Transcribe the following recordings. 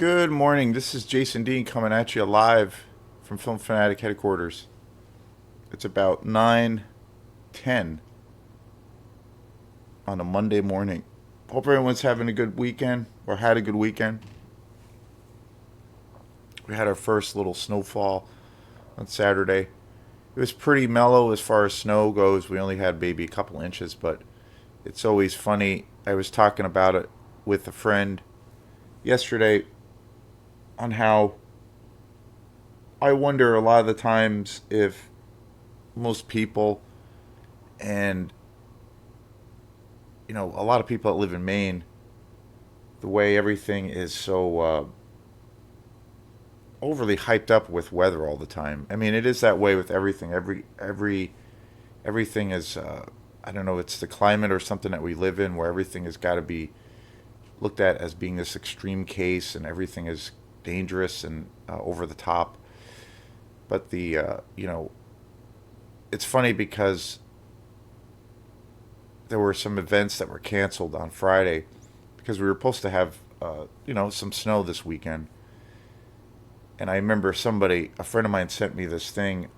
Good morning. This is Jason Dean coming at you live from Film Fanatic headquarters. It's about 9:10 on a Monday morning. Hope everyone's having a good weekend or had a good weekend. We had our first little snowfall on Saturday. It was pretty mellow as far as snow goes. We only had maybe a couple inches, but it's always funny. I was talking about it with a friend yesterday on how I wonder a lot of the times if most people and a lot of people that live in Maine, the way everything is so overly hyped up with weather all the time. I mean, it is that way with everything. Everything is I don't know. It's the climate or something that we live in where everything has got to be looked at as being this extreme case, and everything is dangerous and over the top. But it's funny because there were some events that were canceled on Friday because we were supposed to have some snow this weekend. And I remember a friend of mine sent me this thing,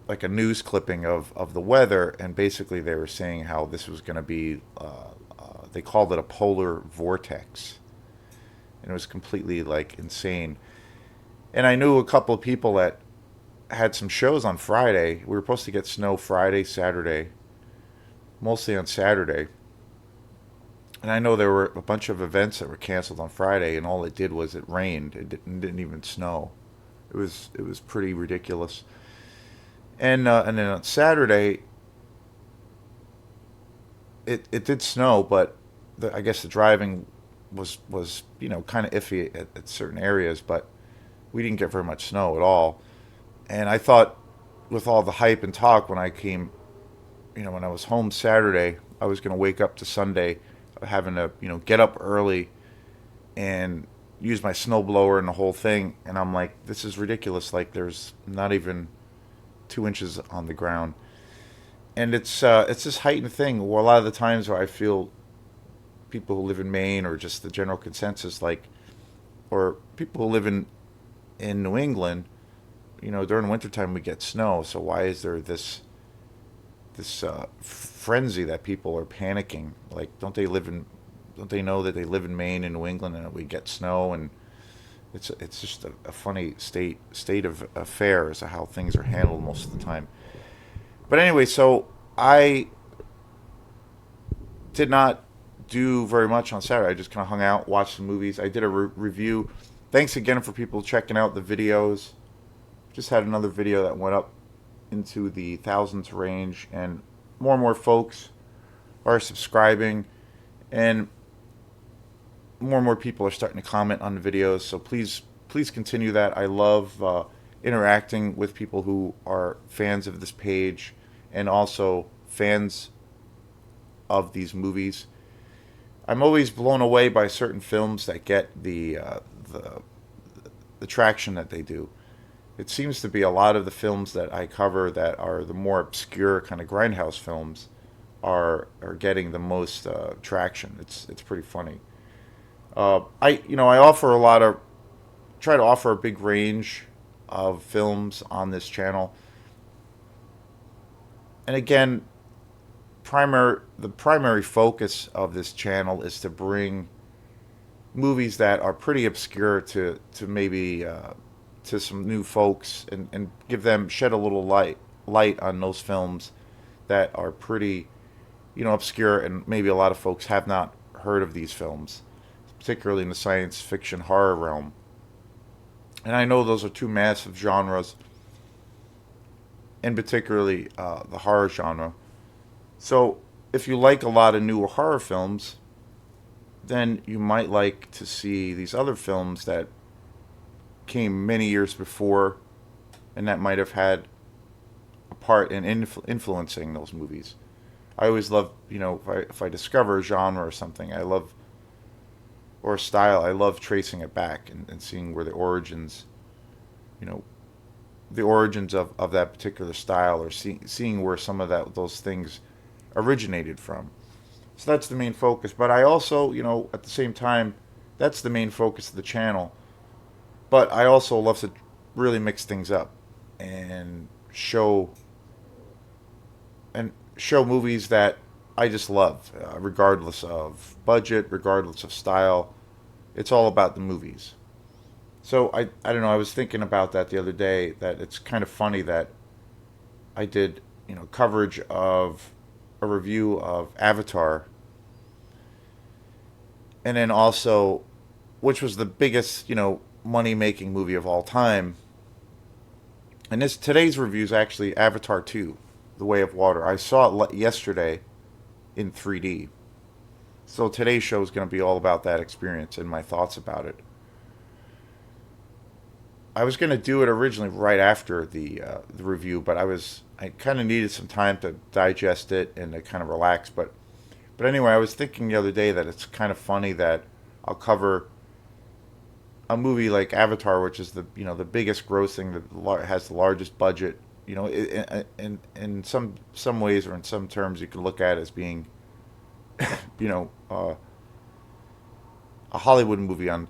like a news clipping of the weather, and basically they were saying how this was going to be, they called it a polar vortex, and it was completely like insane. And I knew a couple of people that had some shows on Friday. We were supposed to get snow Friday, Saturday, mostly on Saturday. And I know there were a bunch of events that were canceled on Friday, and all it did was it rained. It didn't even snow. It was pretty ridiculous. And then on Saturday, it did snow, but I guess the driving was kind of iffy at certain areas, but we didn't get very much snow at all. And I thought, with all the hype and talk when I came, when I was home Saturday, I was going to wake up to Sunday having to, get up early and use my snowblower and the whole thing. And I'm like, this is ridiculous. Like, there's not even 2 inches on the ground. And it's this heightened thing where a lot of the times where I feel people who live in Maine, or just the general consensus, like, or people who live in New England, during wintertime we get snow. So why is there this frenzy that people are panicking? Like, don't they know that they live in Maine and New England and that we get snow? And it's just a funny state of affairs of how things are handled most of the time. But anyway, so I did not do very much on Saturday. I just kind of hung out, watched some movies. I did a review. Thanks again for people checking out the videos. Just had another video that went up into the thousands range, and more folks are subscribing, and more people are starting to comment on the videos. So please continue that. I love interacting with people who are fans of this page and also fans of these movies. I'm always blown away by certain films that get the traction that they do. It seems to be a lot of the films that I cover that are the more obscure kind of grindhouse films are getting the most traction. It's pretty funny. I offer try to offer a big range of films on this channel. And again, the primary focus of this channel is to bring movies that are pretty obscure to maybe to some new folks, and give them, shed a little light on those films that are pretty obscure, and maybe a lot of folks have not heard of these films, particularly in the science fiction horror realm. And I know those are two massive genres, and particularly the horror genre. So if you like a lot of newer horror films, then you might like to see these other films that came many years before, and that might have had a part in influencing those movies. I always love, if I discover a genre or something, I love, or a style, I love tracing it back, and seeing where you know, the origins of that particular style, or seeing where some of those things originated from. So that's the main focus. But I also, at the same time, That's the main focus of the channel. But I also love to really mix things up and show movies that I just love, regardless of budget, regardless of style. It's all about the movies. So I don't know. I was thinking about that the other day. That it's kind of funny that I did coverage of a review of Avatar, and then also, which was the biggest money making movie of all time. And this today's review is actually Avatar 2, The Way of Water. I saw it yesterday in 3D. So today's show is going to be all about that experience and my thoughts about it. I was going to do it originally right after the review, but I kind of needed some time to digest it and to kind of relax. But anyway, I was thinking the other day that it's kind of funny that I'll cover a movie like Avatar, which is the biggest grossing, that has the largest budget. In some ways or in some terms, you can look at it as being you know a Hollywood movie on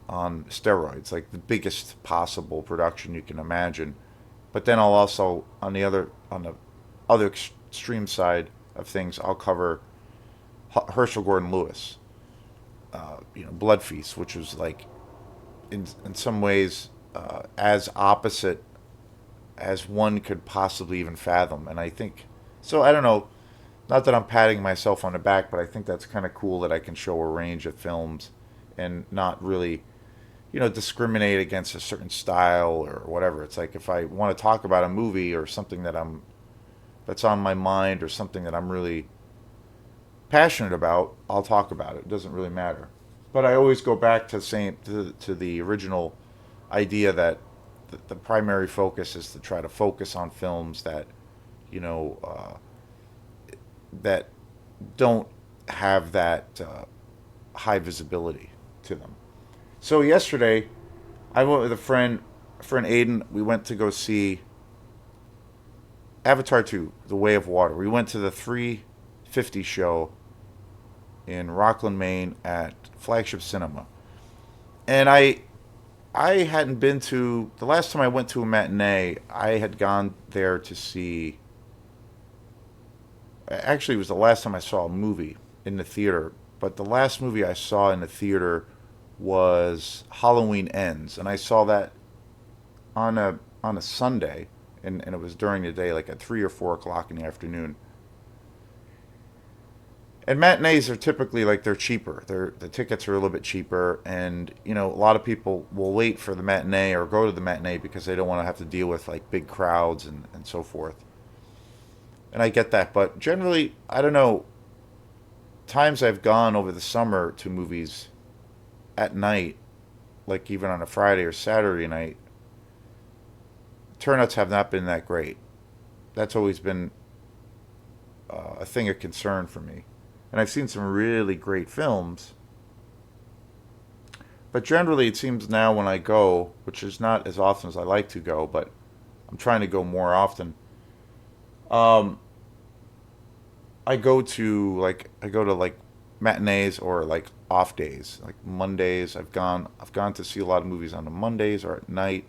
steroids, like the biggest possible production you can imagine. But then I'll also on the other extreme side of things, I'll cover Herschel Gordon Lewis, Blood Feast, which was like in some ways as opposite as one could possibly even fathom. And I think so. I don't know. Not that I'm patting myself on the back, but I think that's kind of cool that I can show a range of films and not really, discriminate against a certain style or whatever. It's like if I want to talk about a movie or something that's on my mind or something that I'm really passionate about, I'll talk about it. It doesn't really matter. But I always go back to the original idea that the primary focus is to try to focus on films that you know that don't have that high visibility to them. So yesterday, I went with friend Aiden. We went to go see Avatar 2, The Way of Water. We went to the 350 show in Rockland, Maine at Flagship Cinema. And I hadn't been to the last time I went to a matinee, I had gone there to see actually it was the last time I saw a movie in the theater, but the last movie I saw in the theater was Halloween Ends, and I saw that on a Sunday, and it was during the day, like at 3 or 4 o'clock in the afternoon. And matinees are typically like they're cheaper. The tickets are a little bit cheaper, and a lot of people will wait for the matinee or go to the matinee because they don't want to have to deal with like big crowds and so forth. And I get that, but generally, I don't know. Times I've gone over the summer to movies at night, like even on a Friday or Saturday night, turnouts have not been that great. That's always been a thing of concern for me. And I've seen some really great films, but generally it seems now when I go, which is not as often as I like to go, but I'm trying to go more often. Um, I go to like matinees or like off days, like Mondays. I've gone to see a lot of movies on the Mondays or at night,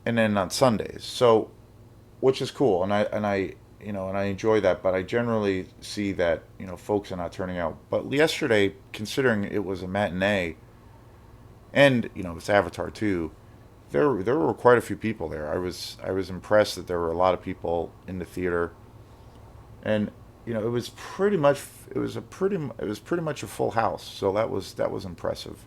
and then on Sundays. So, which is cool, and I enjoy that. But I generally see that folks are not turning out. But yesterday, considering it was a matinee, and it's Avatar 2, there were quite a few people there. I was impressed that there were a lot of people in the theater, and it was pretty much a full house. So that was impressive.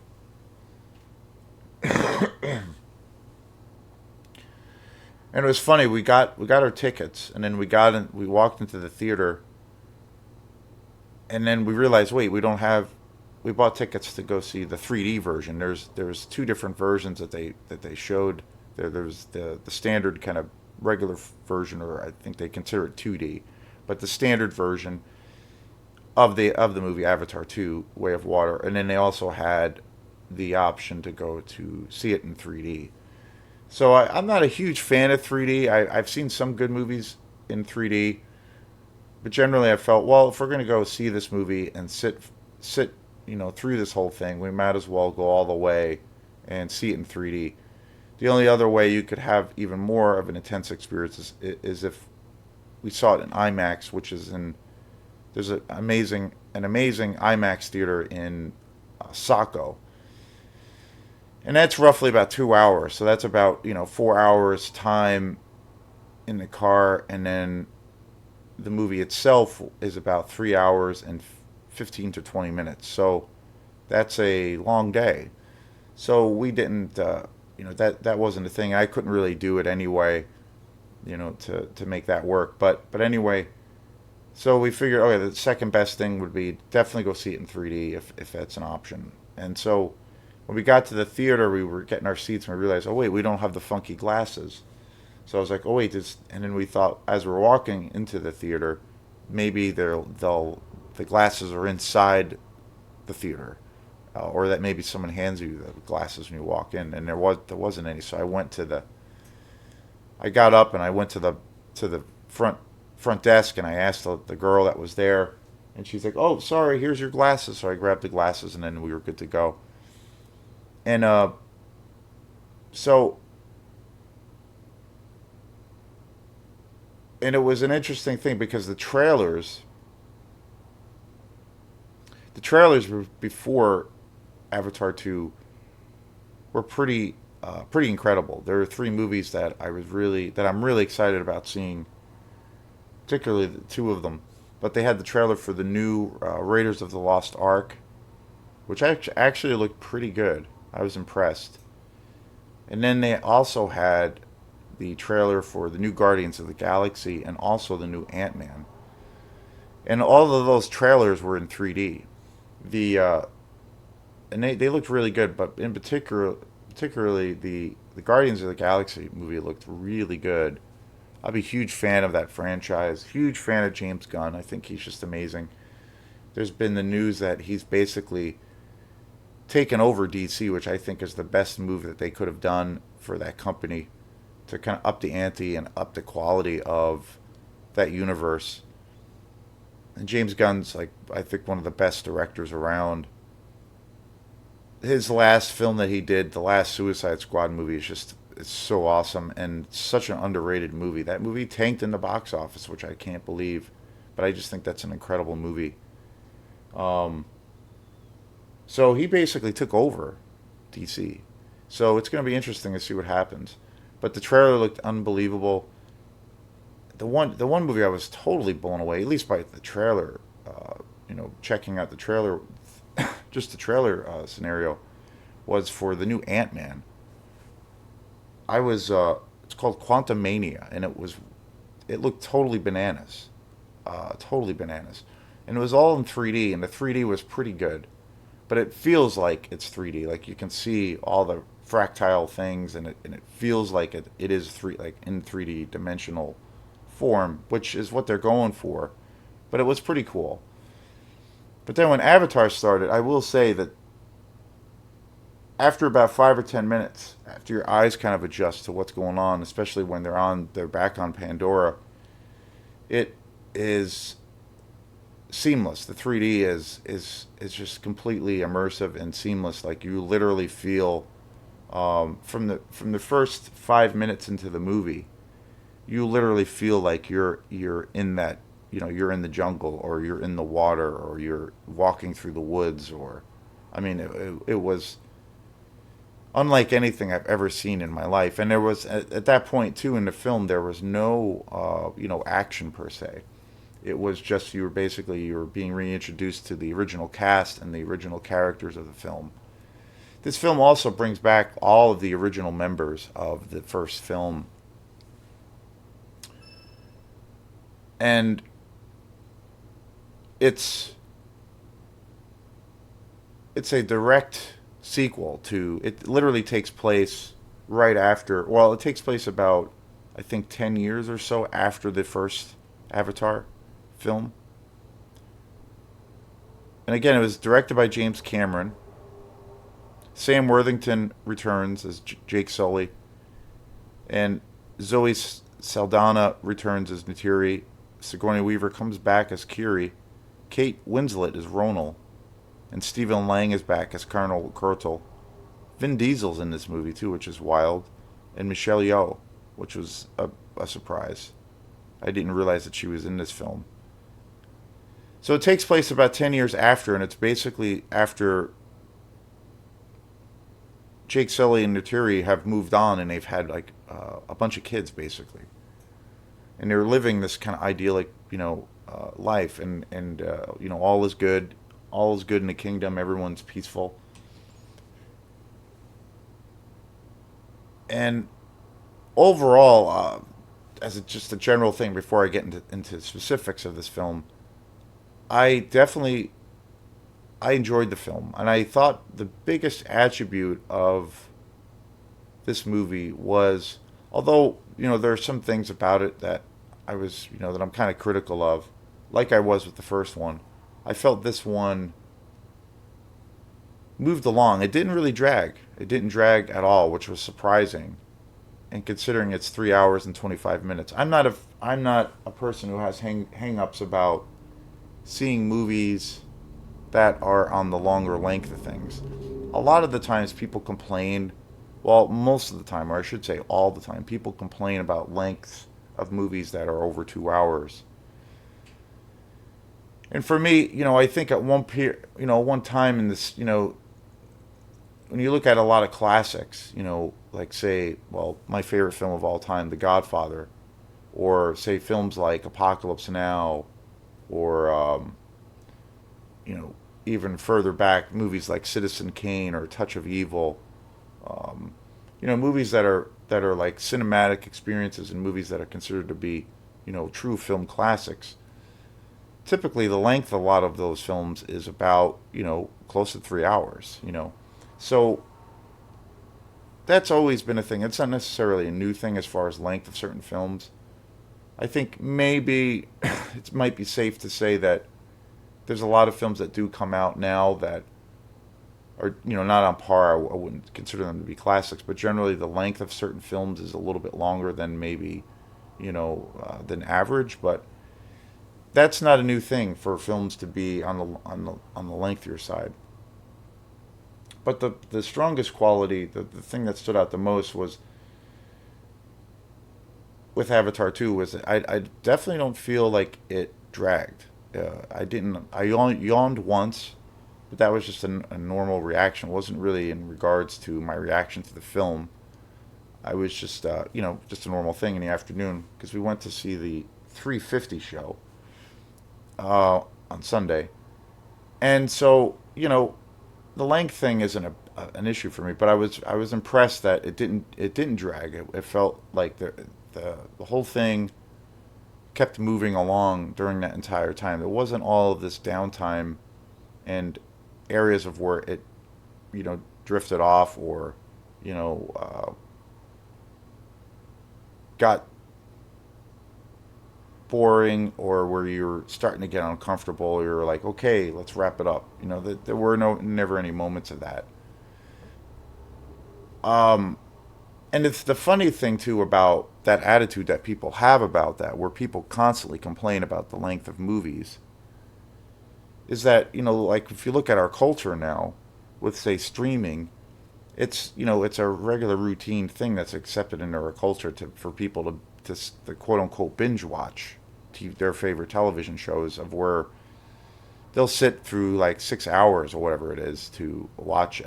And it was funny. We got our tickets, and then we walked into the theater, and then we realized, wait, we bought tickets to go see the 3D version. There's two different versions that they showed. There's the standard kind of regular version, or I think they consider it 2D, but the standard version of the movie Avatar 2, Way of Water, and then they also had the option to go to see it in 3D. So I'm not a huge fan of 3D. I've seen some good movies in 3D, but generally I felt, well, if we're going to go see this movie and sit through this whole thing, we might as well go all the way and see it in 3D. The only other way you could have even more of an intense experience is if we saw it in IMAX, which is in there's an amazing IMAX theater in Saco, and that's roughly about 2 hours. So that's about 4 hours time in the car, and then the movie itself is about 3 hours and 15 to 20 minutes. So that's a long day. So we didn't, that wasn't a thing. I couldn't really do it anyway, to make that work. But anyway, so we figured, okay, the second best thing would be definitely go see it in 3D if that's an option. And so when we got to the theater, we were getting our seats and we realized, oh wait, we don't have the funky glasses. So I was like, oh wait, this, and then we thought as we're walking into the theater, maybe they'll the glasses are inside the theater, or that maybe someone hands you the glasses when you walk in, and there wasn't any. So I got up and I went to the front desk and I asked the girl that was there, and she's like, oh sorry, here's your glasses. So I grabbed the glasses and then we were good to go. And so and it was an interesting thing because the trailers were before Avatar 2 were pretty incredible. There are three movies that I'm really excited about seeing, particularly the two of them. But they had the trailer for the new Raiders of the Lost Ark, which actually looked pretty good. I was impressed. And then they also had the trailer for the new Guardians of the Galaxy and also the new Ant-Man. And all of those trailers were in 3D. The and they looked really good, but in particularly the Guardians of the Galaxy movie looked really good. I'm a huge fan of that franchise. Huge fan of James Gunn. I think he's just amazing. There's been the news that he's basically taken over DC, which I think is the best move that they could have done for that company to kind of up the ante and up the quality of that universe. And James Gunn's like I think one of the best directors around. His last film that he did, the last Suicide Squad movie, is just it's so awesome and such an underrated movie. That movie tanked in the box office, which I can't believe, but I just think that's an incredible movie. Um, so he basically took over DC. So it's going to be interesting to see what happens. But the trailer looked unbelievable. The one movie I was totally blown away, at least by the trailer. Checking out the trailer, just the trailer scenario, was for the new Ant Man. I was it's called Quantum Mania, and it looked totally bananas, totally bananas, and it was all in 3D, and the 3D was pretty good, but it feels like it's 3D, like you can see all the fractile things, and it feels like it is like in 3D dimensional form, which is what they're going for, but it was pretty cool. But then when Avatar started, I will say that after about 5 or 10 minutes, after your eyes kind of adjust to what's going on, especially when they're back on Pandora, it is seamless. The 3D is just completely immersive and seamless. Like you literally feel from the first 5 minutes into the movie, you literally feel like you're in that you're in the jungle or you're in the water or you're walking through the woods or I mean it was unlike anything I've ever seen in my life. And there was at that point too in the film there was no action per se. It was just you were being reintroduced to the original cast and the original characters of the film. This film also brings back all of the original members of the first film, and it's it's a direct sequel to it. Literally takes place right after. Well, it takes place about I think 10 years or so after the first Avatar film. And again, it was directed by James Cameron. Sam Worthington returns as Jake Sully, and Zoe Saldana returns as Neytiri. Sigourney Weaver comes back as Kiri. Kate Winslet is Ronal. And Stephen Lang is back as Colonel Kurtel. Vin Diesel's in this movie too, which is wild, and Michelle Yeoh, which was a surprise. I didn't realize that she was in this film. So it takes place about 10 years after, and it's basically after Jake Sully and Neytiri have moved on and they've had like a bunch of kids basically, and they're living this kind of idyllic, life, and all is good in the kingdom. Everyone's peaceful, and overall, just a general thing before I get into specifics of this film, I definitely I enjoyed the film, and I thought the biggest attribute of this movie was, although there are some things about it that that I'm kind of critical of, like I was with the first one. I felt this one moved along. It didn't really drag. It didn't drag at all, which was surprising. And considering it's 3 hours and 25 minutes, I'm not a person who has hang ups about seeing movies that are on the longer length of things. A lot of the times people complain, well, most of the time, or I should say all the time, people complain about lengths of movies that are over 2 hours. And for me, I think at one time in this, when you look at a lot of classics, like say, well, my favorite film of all time, The Godfather, or say films like Apocalypse Now, or you know, even further back, movies like Citizen Kane or Touch of Evil. Um, movies that are like cinematic experiences and movies that are considered to be, true film classics. Typically, the length of a lot of those films is about, close to 3 hours. So that's always been a thing. It's not necessarily a new thing as far as length of certain films. I think maybe it might be safe to say that there's a lot of films that do come out now that are not on par. I wouldn't consider them to be classics, but generally the length of certain films is a little bit longer than maybe than average. But that's not a new thing for films to be on the lengthier side. But the strongest quality, the thing that stood out the most was with Avatar 2 was I definitely don't feel like it dragged. I didn't. I yawned once, but that was just a normal reaction. It wasn't really in regards to my reaction to the film. I was just just a normal thing in the afternoon because we went to see the 350 show on Sunday, and so the length thing isn't an issue for me. But I was impressed that it didn't drag. It felt like the whole thing kept moving along during that entire time. There wasn't all of this downtime and areas of where it drifted off or got boring or where you're starting to get uncomfortable. You're like, okay, let's wrap it up. There were never any moments of that. Um, and it's the funny thing too about that attitude that people have about that, where people constantly complain about the length of movies, is that like if you look at our culture now, with say streaming, it's a regular routine thing that's accepted into our culture for people to quote unquote binge watch their favorite television shows, of where they'll sit through like 6 hours or whatever it is to watch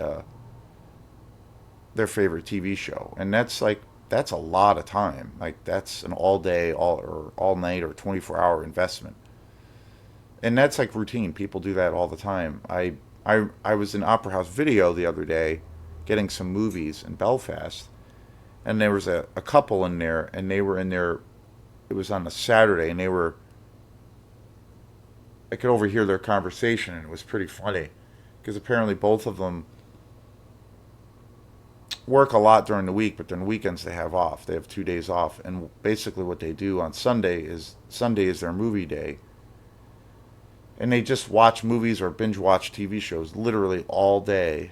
their favorite TV show, and that's a lot of time. Like that's an all day, all night, or 24 hour investment, and that's like routine. People do that all the time. I was in Opera House Video the other day, getting some movies in Belfast, and there was a couple in there, and they were in there. It was on a Saturday, and I could overhear their conversation, and it was pretty funny because apparently both of them work a lot during the week, but during the weekends they have off. They have 2 days off, and basically what they do on Sunday is their movie day, and they just watch movies or binge watch TV shows literally all day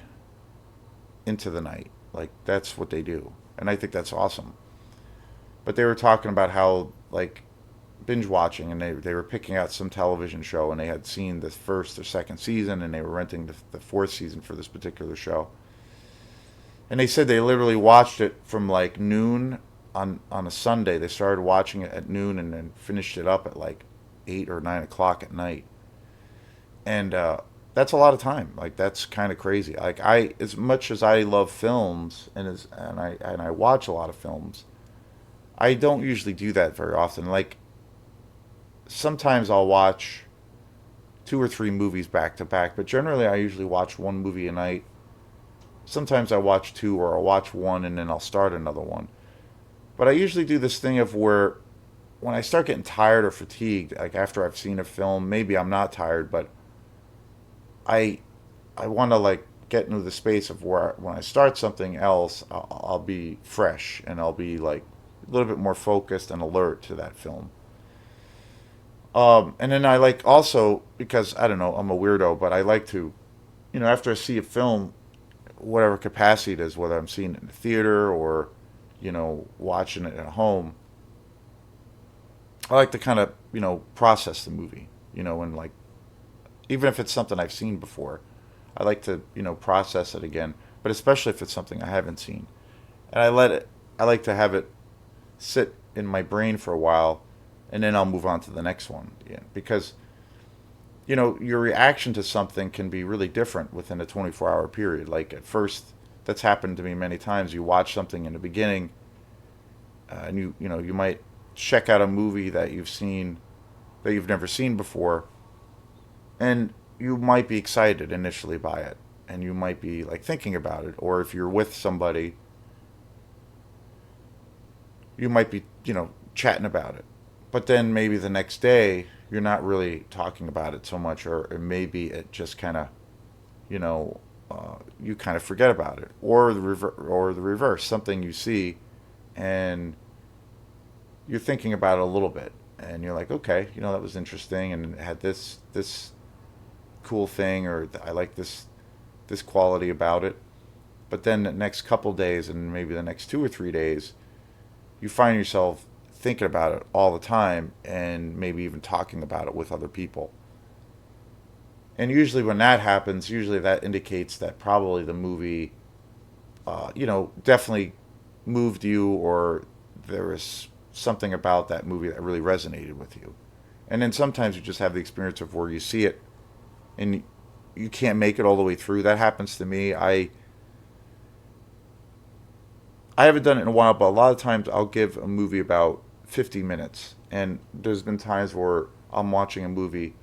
into the night. Like that's what they do, and I think that's awesome. But they were talking about how like binge watching, and they were picking out some television show, and they had seen the first or second season, and they were renting the fourth season for this particular show. And they said they literally watched it from like noon on a Sunday. They started watching it at noon and then finished it up at like 8 or 9 o'clock at night. And that's a lot of time. Like that's kind of crazy. Like I, as much as I love films and I watch a lot of films, I don't usually do that very often. Like sometimes I'll watch two or three movies back to back, but generally I usually watch one movie a night. Sometimes I watch two, or I'll watch one and then I'll start another one. But I usually do this thing of where when I start getting tired or fatigued, like after I've seen a film, maybe I'm not tired, but I I want to like get into the space of where when I start something else, I'll be fresh and I'll be like a little bit more focused and alert to that film. And then I like also because I don't know, I'm a weirdo, but I like to, after I see a film, whatever capacity it is, whether I'm seeing it in the theater or, watching it at home, I like to kind of, process the movie, and like, even if it's something I've seen before, I like to, process it again, but especially if it's something I haven't seen. And I like to have it sit in my brain for a while and then I'll move on to the next one. Yeah, because, your reaction to something can be really different within a 24-hour period. Like at first, that's happened to me many times. You watch something in the beginning, and you might check out a movie that you've never seen before, and you might be excited initially by it, and you might be like thinking about it, or if you're with somebody, you might be chatting about it, but then maybe the next day you're not really talking about it so much, or maybe it just kind of you know you kind of forget about it, or the reverse, something you see and you're thinking about it a little bit, and you're like, okay, that was interesting, and it had this cool thing, or I like this quality about it. But then the next couple days, and maybe the next 2 or 3 days, you find yourself thinking about it all the time, and maybe even talking about it with other people. And usually, when that happens, usually that indicates that probably the movie, definitely moved you, or there was something about that movie that really resonated with you. And then sometimes you just have the experience of where you see it and you can't make it all the way through. That happens to me. I haven't done it in a while, but a lot of times I'll give a movie about 50 minutes. And there's been times where I'm watching a movie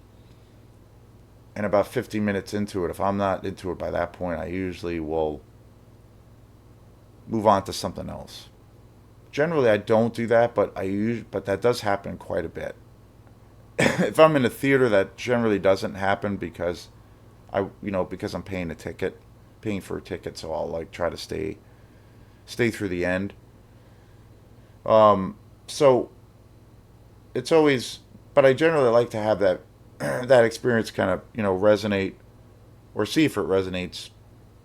and about 50 minutes into it, if I'm not into it by that point, I usually will move on to something else. Generally, I don't do that, but that does happen quite a bit. If I'm in a theater, that generally doesn't happen because because I'm paying for a ticket, so I'll like try to stay through the end. So it's always, but I generally like to have that that experience kind of resonate, or see if it resonates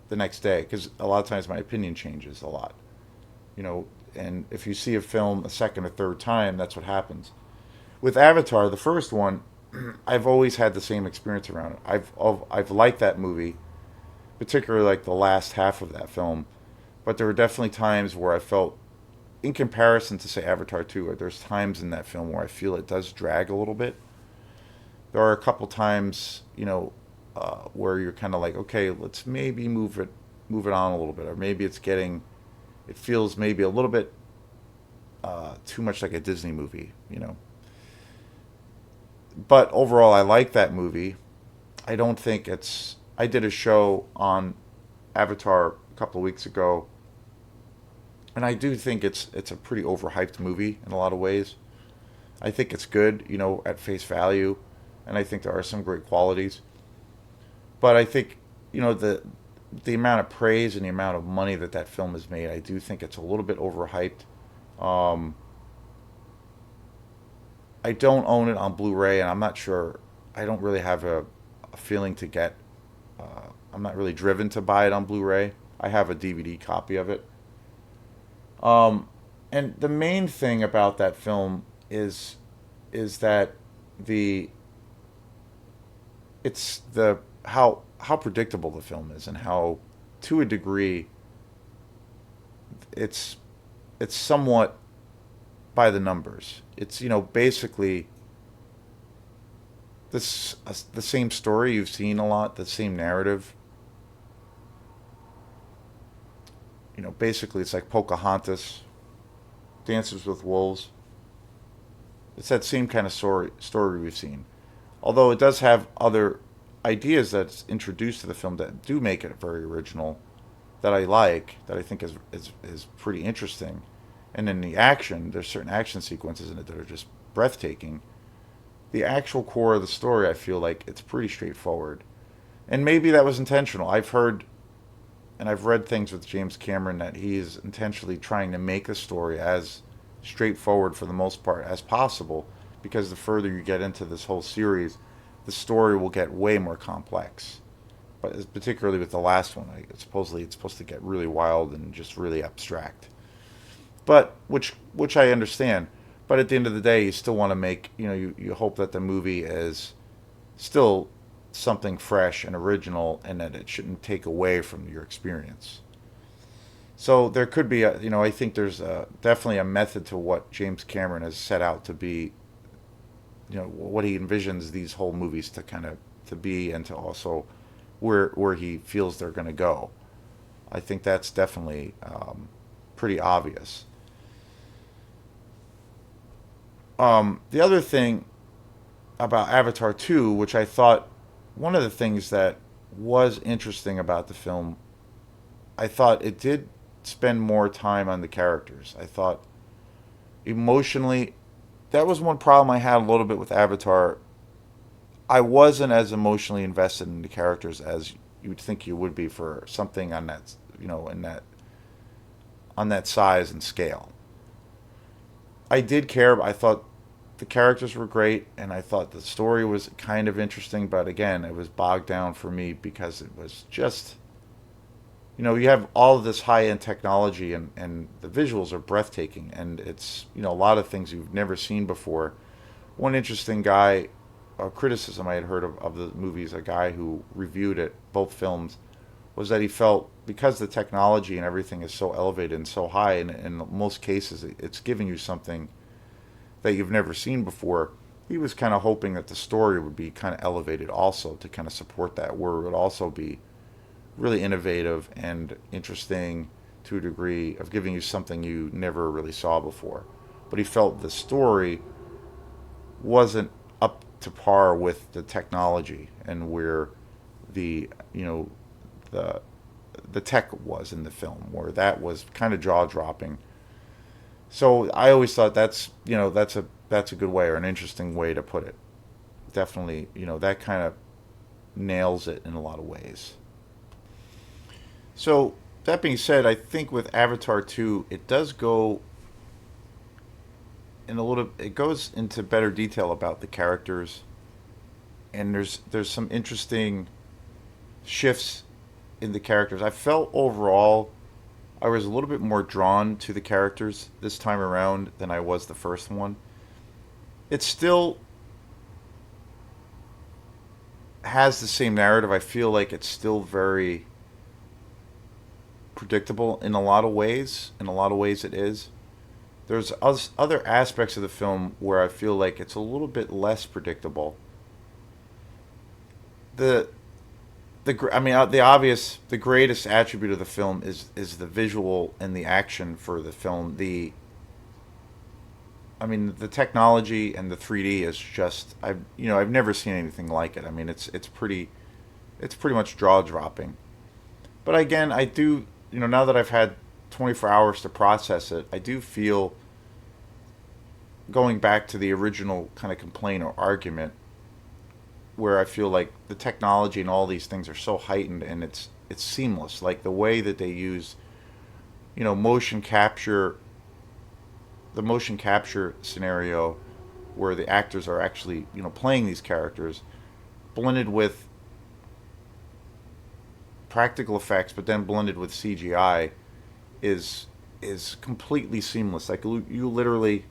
the next day, because a lot of times my opinion changes a lot. You know, and if you see a film a second or third time, that's what happens. With Avatar, the first one, I've always had the same experience around it. I've liked that movie, particularly like the last half of that film, but there were definitely times where I felt, in comparison to say Avatar 2, there's times in that film where I feel it does drag a little bit. There are a couple times, where you're kind of like, okay, let's maybe move it on a little bit, or maybe it feels maybe a little bit too much like a Disney movie. But overall, I like that movie. I don't think it's. I did a show on Avatar a couple of weeks ago, and I do think it's a pretty overhyped movie in a lot of ways. I think it's good, at face value, and I think there are some great qualities. But I think, the amount of praise and the amount of money that film has made, I do think it's a little bit overhyped. Um, I don't own it on Blu-ray, and I'm not sure. I don't really have a feeling to get. I'm not really driven to buy it on Blu-ray. I have a DVD copy of it. Um, and the main thing about that film is is that the it's the how predictable the film is, and how, to a degree, it's it's somewhat by the numbers. It's, basically the same story you've seen a lot, the same narrative. Basically it's like Pocahontas, Dances with Wolves. It's that same kind of story we've seen. Although it does have other ideas that's introduced to the film that do make it very original, that I like, that I think is pretty interesting. And in the action, there's certain action sequences in it that are just breathtaking. The actual core of the story, I feel like it's pretty straightforward. And maybe that was intentional. I've heard and I've read things with James Cameron that he is intentionally trying to make the story as straightforward for the most part as possible, because the further you get into this whole series, the story will get way more complex. But particularly with the last one, supposedly it's supposed to get really wild and just really abstract. But which I understand. But at the end of the day, you still want to make, you hope that the movie is still something fresh and original, and that it shouldn't take away from your experience. So there could be I think there's definitely a method to what James Cameron has set out to be, what he envisions these whole movies to kind of to be, and to also where he feels they're going to go. I think that's definitely pretty obvious. The other thing about Avatar 2, which I thought one of the things that was interesting about the film, I thought it did spend more time on the characters. I thought emotionally, that was one problem I had a little bit with Avatar. I wasn't as emotionally invested in the characters as you'd think you would be for something on that, in that on that size and scale. I did care. I thought the characters were great, and I thought the story was kind of interesting. But again, it was bogged down for me because it was just, you have all of this high end technology, and the visuals are breathtaking, and it's, a lot of things you've never seen before. One interesting guy, criticism I had heard of the movies, a guy who reviewed it, both films, was that he felt because the technology and everything is so elevated and so high, and in most cases it's giving you something that you've never seen before. He was kind of hoping that the story would be kind of elevated also to kind of support that, where it would also be really innovative and interesting to a degree of giving you something you never really saw before. But he felt the story wasn't up to par with the technology and where the the the tech was in the film, where that was kind of jaw dropping. So I always thought that's a good way, or an interesting way to put it. Definitely, that kind of nails it in a lot of ways. So that being said, I think with Avatar 2, it does go it goes into better detail about the characters, and there's some interesting shifts in the characters. I felt overall I was a little bit more drawn to the characters this time around than I was the first one. It still has the same narrative. I feel like it's still very predictable in a lot of ways. In a lot of ways, it is. There's other aspects of the film where I feel like it's a little bit less predictable. The I mean, the greatest attribute of the film is the visual and the action for the film. I mean, the technology and the 3D is just, I've never seen anything like it. I mean, it's pretty much jaw dropping. But again, I do, now that I've had 24 hours to process it, I do feel, going back to the original kind of complaint or argument, where I feel like the technology and all these things are so heightened, and it's seamless. Like the way that they use, motion capture, the motion capture scenario, where the actors are actually, playing these characters, blended with practical effects, but then blended with CGI, is is completely seamless. Like you literally,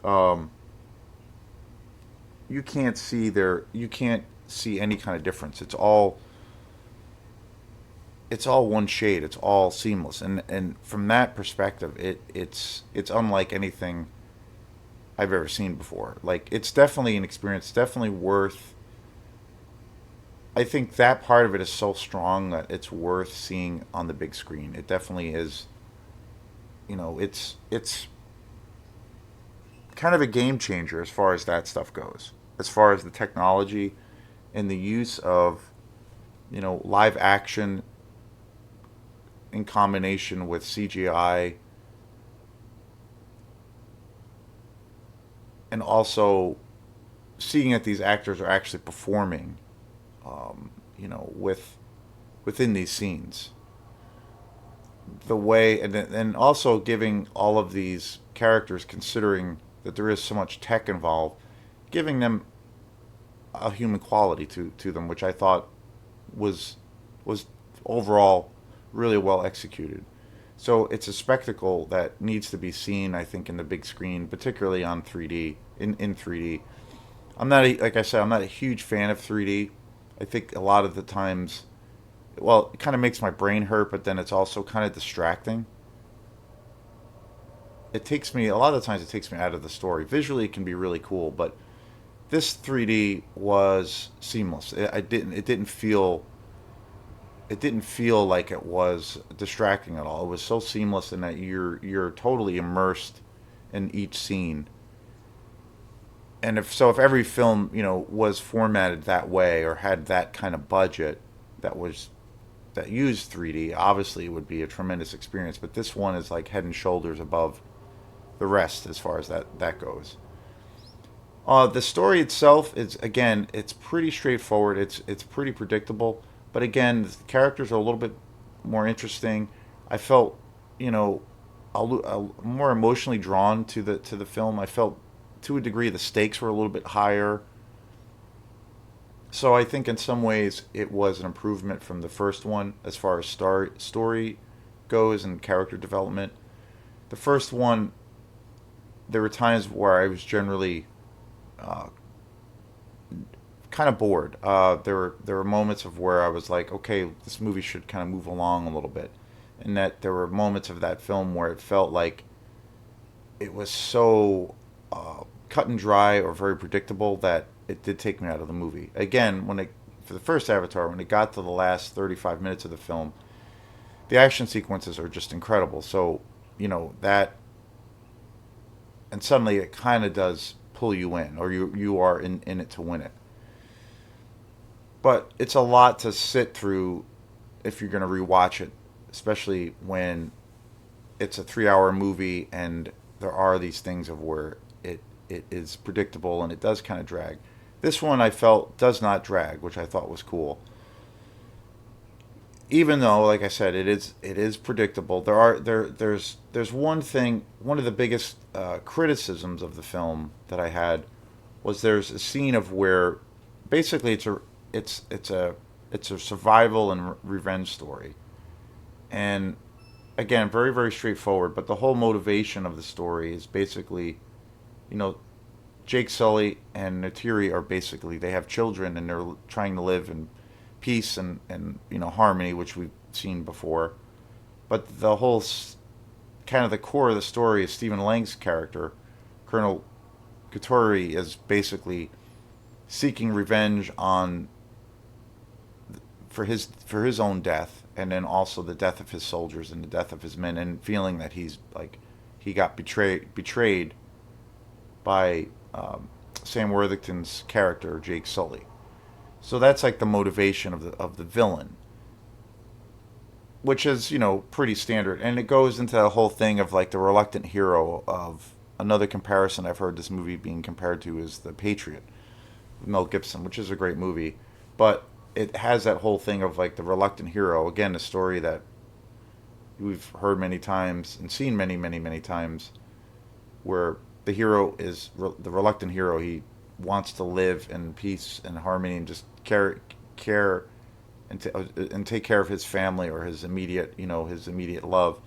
um, you can't see any kind of difference. It's all one shade. It's all seamless, and from that perspective, it's unlike anything I've ever seen before. Like it's definitely an experience, definitely worth. I think that part of it is so strong that it's worth seeing on the big screen. It definitely is. It's kind of a game changer as far as that stuff goes. As far as the technology and the use of live action in combination with CGI, and also seeing that these actors are actually performing, within these scenes. The way and also giving all of these characters, considering that there is so much tech involved, giving them a human quality to them, which I thought was was overall really well executed. So it's a spectacle that needs to be seen, I think, in the big screen, particularly on 3D in 3D. Like I said, I'm not a huge fan of 3D. I think a lot of the times, well, it kind of makes my brain hurt, but then it's also kind of distracting. It takes me a lot of the times it takes me out of the story. Visually, it can be really cool, but this 3D was seamless. It didn't feel like it was distracting at all. It was so seamless in that you're totally immersed in each scene. And if every film was formatted that way or had that kind of budget that was that used 3D, obviously it would be a tremendous experience. But this one is like head and shoulders above the rest as far as that goes. The story itself is, again, it's pretty straightforward. It's pretty predictable, but again, the characters are a little bit more interesting. I felt, you know, more emotionally drawn to the film. I felt, to a degree, the stakes were a little bit higher. So I think in some ways it was an improvement from the first one as far as story goes and character development. The first one, there were times where I was generally uh, kind of bored. There were moments of where I was like, okay, this movie should kind of move along a little bit, and that there were moments of that film where it felt like it was so cut and dry or very predictable that it did take me out of the movie. Again, for the first Avatar, when it got to the last 35 minutes of the film, the action sequences are just incredible. So that, and suddenly it kind of does pull you in, or you are in it to win it. But it's a lot to sit through if you're going to rewatch it, especially when it's a 3 hour movie and there are these things of where it is predictable and it does kind of drag. This one I felt does not drag, which I thought was cool. Even though, like I said, it is predictable. There's one thing. One of the biggest criticisms of the film that I had was there's a scene of where basically it's it's a it's a survival and revenge story, and again, very very straightforward. But the whole motivation of the story is basically, you know, Jake Sully and Natiri are basically, they have children and they're trying to live in peace and harmony, which we've seen before. But the whole kind of the core of the story is Stephen Lang's character, Colonel Katori, is basically seeking revenge on for his own death, and then also the death of his soldiers and the death of his men, and feeling that he got betrayed by Sam Worthington's character Jake Sully. So that's like the motivation of the villain, which is pretty standard, and it goes into the whole thing of like the reluctant hero. Of another comparison I've heard this movie being compared to is The Patriot, with Mel Gibson, which is a great movie, but it has that whole thing of like the reluctant hero. Again, a story that we've heard many times and seen many many many times, where the hero is the reluctant hero. He wants to live in peace and harmony and just care and take care of his family or his immediate love,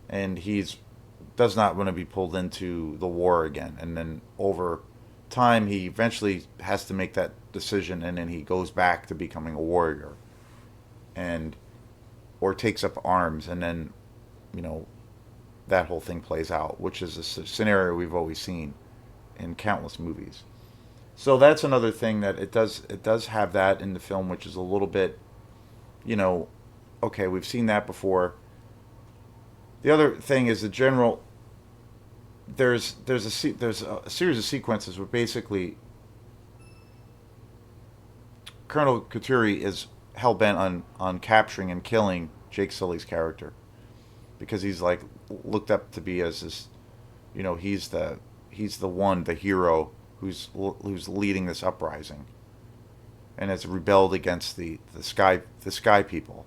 and he's does not want to be pulled into the war again. And then over time, he eventually has to make that decision, and then he goes back to becoming a warrior, and or takes up arms, and then you know that whole thing plays out, which is a scenario we've always seen in countless movies. So that's another thing that it does have that in the film, which is a little bit, you know, okay, we've seen that before. The other thing is the general. There's a series of sequences where basically Colonel Couturi is hell bent on capturing and killing Jake Sully's character because he's like looked up to be as this, he's the one, the hero who's leading this uprising and has rebelled against the sky people.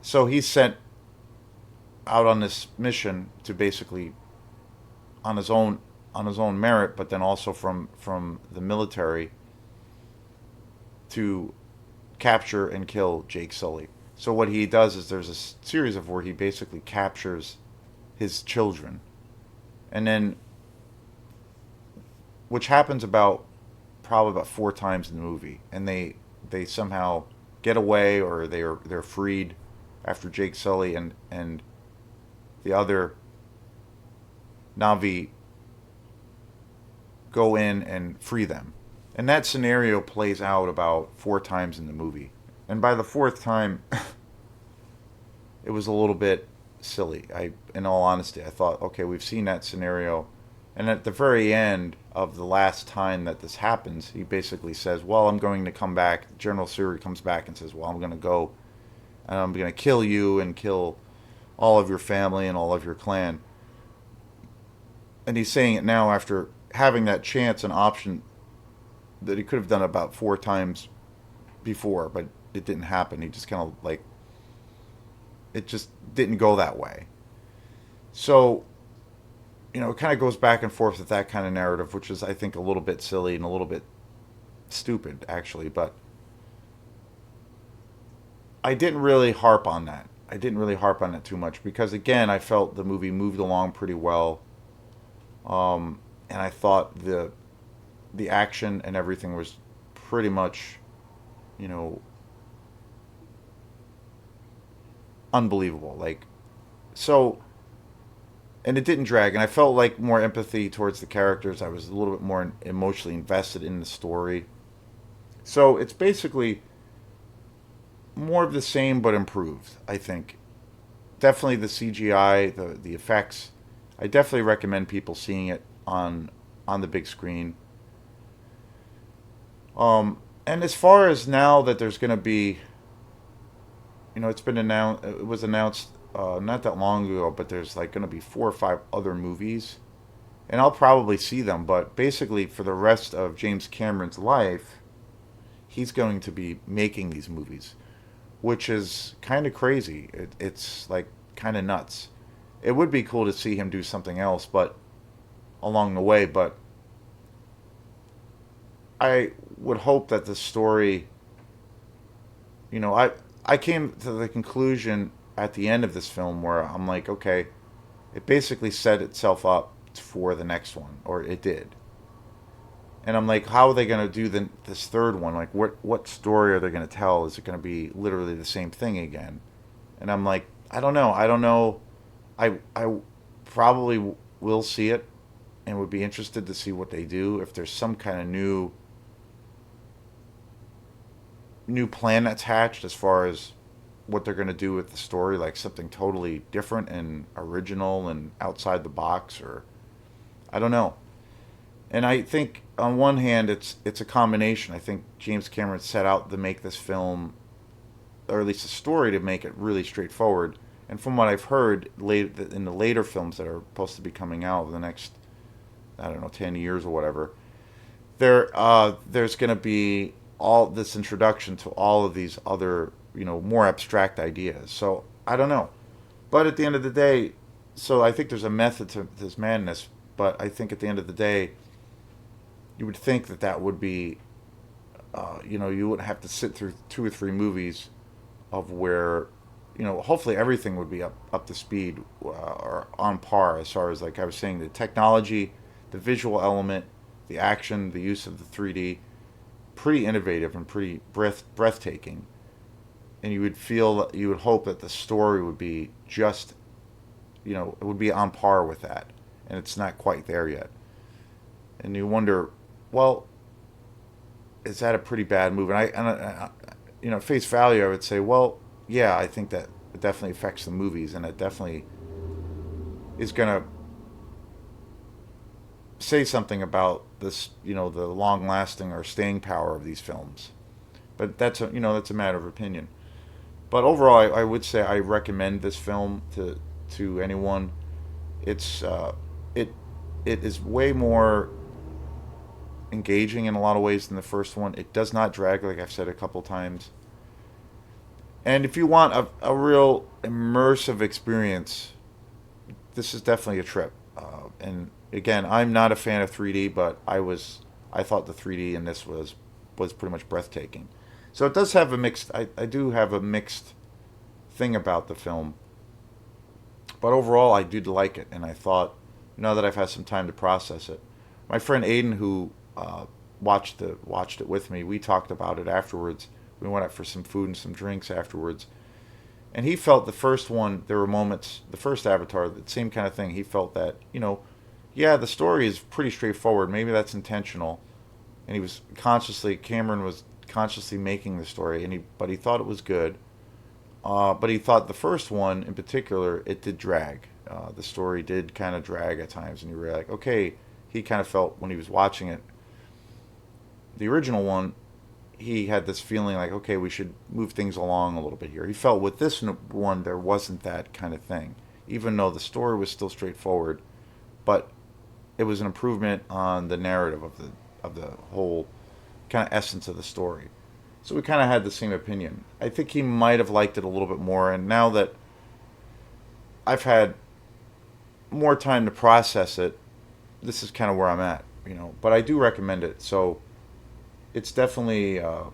So he's sent out on this mission to basically on his own merit, but then also from the military to capture and kill Jake Sully. So what he does is there's a series of where he basically captures his children, and then which happens about probably about 4 times in the movie, and they somehow get away or they're freed after Jake Sully and the other Navi go in and free them. And that scenario plays out about 4 times in the movie. And by the fourth time, it was a little bit silly. In all honesty, I thought, okay, we've seen that scenario. And at the very end of the last time that this happens, he basically says, well, I'm going to come back. General Suri comes back and says, well, I'm going to go and I'm going to kill you and kill all of your family and all of your clan. And he's saying it now after having that chance and option that he could have done about 4 times before, but it didn't happen. He just kind of like, it just didn't go that way. So, it kind of goes back and forth with that kind of narrative, which is, I think, a little bit silly and a little bit stupid, actually. But I didn't really harp on that. I didn't really harp on it too much because, again, I felt the movie moved along pretty well. And I thought the action and everything was pretty much, you know, unbelievable. Like, so, and it didn't drag. And I felt like more empathy towards the characters. I was a little bit more emotionally invested in the story. So it's basically more of the same but improved, I think. Definitely the CGI, the effects. I definitely recommend people seeing it on the big screen. And as far as now that there's going to be, it's been announced. It was announced not that long ago, but there's like going to be 4 or 5 other movies, and I'll probably see them. But basically, for the rest of James Cameron's life, he's going to be making these movies, which is kind of crazy. It's like kind of nuts. It would be cool to see him do something else, but along the way. But I would hope that the story, I came to the conclusion at the end of this film where I'm like, okay, it basically set itself up for the next one, or it did. And I'm like, how are they going to do this third one? Like, what story are they going to tell? Is it going to be literally the same thing again? And I'm like, I don't know. I don't know. I probably will see it and would be interested to see what they do. If there's some kind of new plan that's hatched as far as what they're going to do with the story, like something totally different and original and outside the box, or I don't know. And I think on one hand, it's a combination. I think James Cameron set out to make this film, or at least a story, to make it really straightforward. And from what I've heard, in the later films that are supposed to be coming out in the next, I don't know, 10 years or whatever, there's going to be all this introduction to all of these other, more abstract ideas. So I don't know. But at the end of the day, so I think there's a method to this madness. But I think at the end of the day, you would think that would be, you wouldn't have to sit through 2 or 3 movies of where, hopefully everything would be up to speed or on par as far as, like I was saying, the technology, the visual element, the action, the use of the 3D, pretty innovative and pretty breathtaking. And you would hope that the story would be just, it would be on par with that, and it's not quite there yet. And you wonder, well, is that a pretty bad move? At face value, I would say, well, yeah, I think that it definitely affects the movies, and it definitely is going to say something about this, the long lasting or staying power of these films. But that's a matter of opinion. But overall, I would say I recommend this film to anyone. It's it it is way more engaging in a lot of ways than the first one. It does not drag, like I've said a couple times. And if you want a real immersive experience, this is definitely a trip. And again, I'm not a fan of 3D, but I thought the 3D in this was pretty much breathtaking. So it does have a mixed. I do have a mixed thing about the film, but overall, I did like it, and I thought, now that I've had some time to process it, my friend Aiden, who watched it with me, we talked about it afterwards. We went out for some food and some drinks afterwards, and he felt the first one. There were moments, the first Avatar, the same kind of thing. He felt that, yeah, the story is pretty straightforward. Maybe that's intentional, and Cameron was consciously making the story, but he thought it was good. But he thought the first one in particular, it did drag. The story did kind of drag at times, and you were like, okay. He kind of felt when he was watching it, the original one, he had this feeling like, okay, we should move things along a little bit here. He felt with this one there wasn't that kind of thing, even though the story was still straightforward, but it was an improvement on the narrative of the whole kind of essence of the story. So we kind of had the same opinion. I think he might have liked it a little bit more, and now that I've had more time to process it, this is kind of where I'm at. But I do recommend it. So it's definitely, a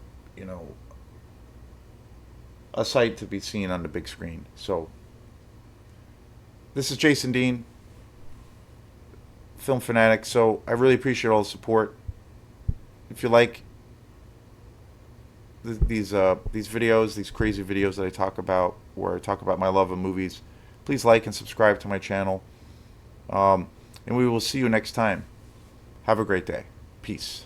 sight to be seen on the big screen. So this is Jason Dean, Film Fanatic. So I really appreciate all the support. If you like these videos, these crazy videos that I talk about, where I talk about my love of movies, please like and subscribe to my channel. And we will see you next time. Have a great day. Peace.